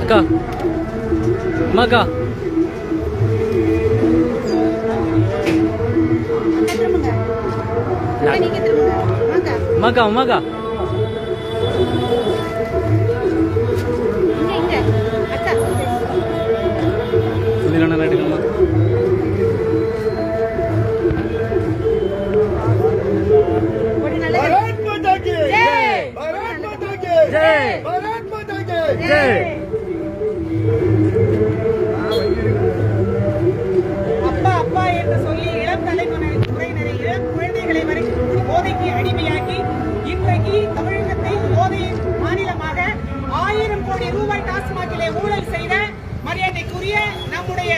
அக்கா அம்மாக்கா அம்மாக்கா அம்மாக்கா சுதிரான நாட்டுக்கம்மா அப்பா அப்பா என்று சொல்லி இளம் தலைமுறையினரை இளம் குழந்தைகளை வரைக்கும் போதைக்கு அடிமையாக்கி இன்றைக்கு தமிழகத்தை போதையின் மாநிலமாக 1000 கோடி ரூபாய் டாஸ்மாகிலே ஊழல் செய்த மரியாதைக்குரிய நம்முடைய